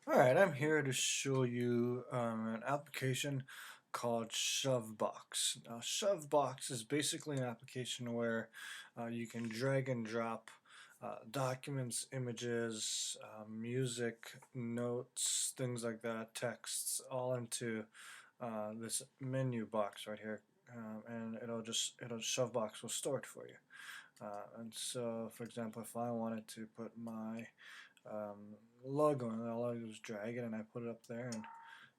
Alright, I'm here to show you an application called Shovebox. Now, Shovebox is basically an application where you can drag and drop documents, images, music, notes, things like that, texts, all into this menu box right here. And it'll Shovebox will store it for you. And so, for example, if I wanted to put my logo, and all I do is drag it and I put it up there, and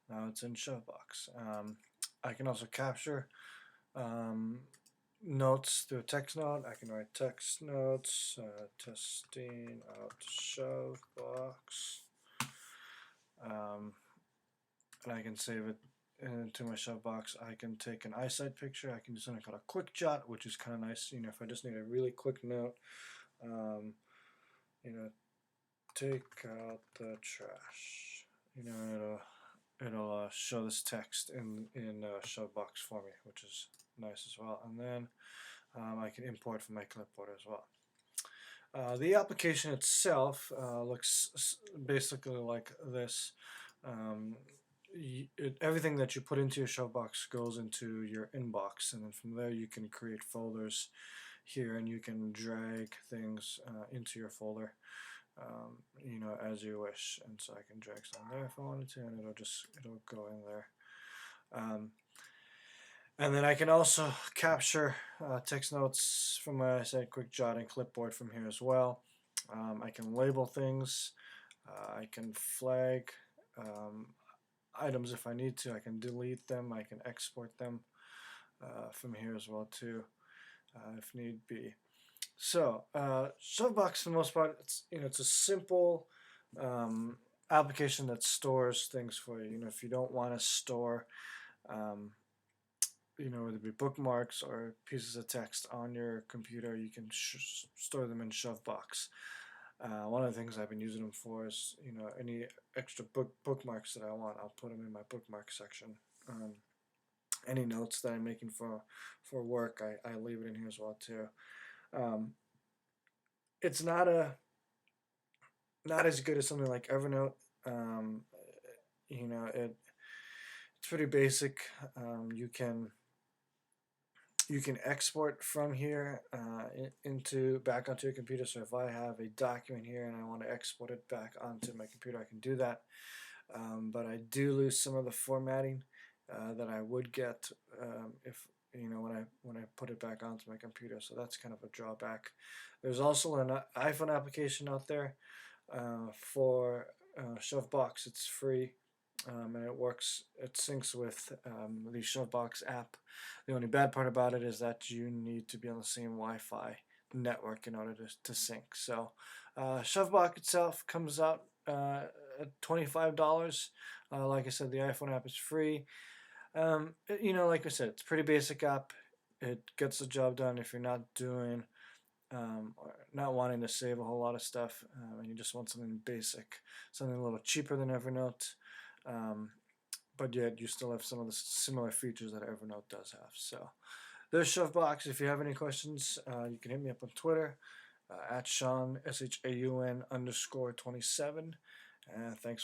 now it's in Shovebox. I can also capture um, notes through a text note. I can write text notes, testing out Shovebox, um, and I can save it into my Shovebox. I can take an eyesight picture. I can do something called a quick jot, which is kind of nice. You know, if I just need a really quick note, um, you know, take out the trash. You know, it'll show this text in Shovebox for me, which is nice as well. And then I can import from my clipboard as well. The application itself looks basically like this. Um, Everything that you put into your Shovebox goes into your inbox, and then from there you can create folders here, and you can drag things into your folder. You know, as you wish, and so I can drag some there if I wanted to, and it'll go in there. And then I can also capture text notes from my quick jot and clipboard from here as well. I can label things. I can flag items if I need to. I can delete them. I can export them from here as well too, if need be. So, Shovebox for the most part, it's a simple application that stores things for you. You know, if you don't want to store, um, whether it be bookmarks or pieces of text on your computer, you can store them in Shovebox. One of the things I've been using them for is, any extra bookmarks that I want, I'll put them in my bookmark section. Any notes that I'm making for work, I leave it in here as well too. It's not as good as something like Evernote. Um, it's pretty basic. You can export from here into back onto your computer. So if I have a document here and I want to export it back onto my computer, I can do that. But I do lose some of the formatting that I would get if when I put it back onto my computer. So that's kind of a drawback. There's also an iPhone application out there for Shovebox. It's free. And it syncs with the Shovebox app. The only bad part about it is that you need to be on the same Wi-Fi network in order to sync. So Shovebox itself comes out at $25. Like I said, the iPhone app is free. Like I said, it's a pretty basic app. It gets the job done if you're not doing or not wanting to save a whole lot of stuff, and you just want something basic, something a little cheaper than Evernote, but yet you still have some of the similar features that Evernote does have. So there's Shovebox. If you have any questions, you can hit me up on Twitter at Shaun, SHAUN _27. Thanks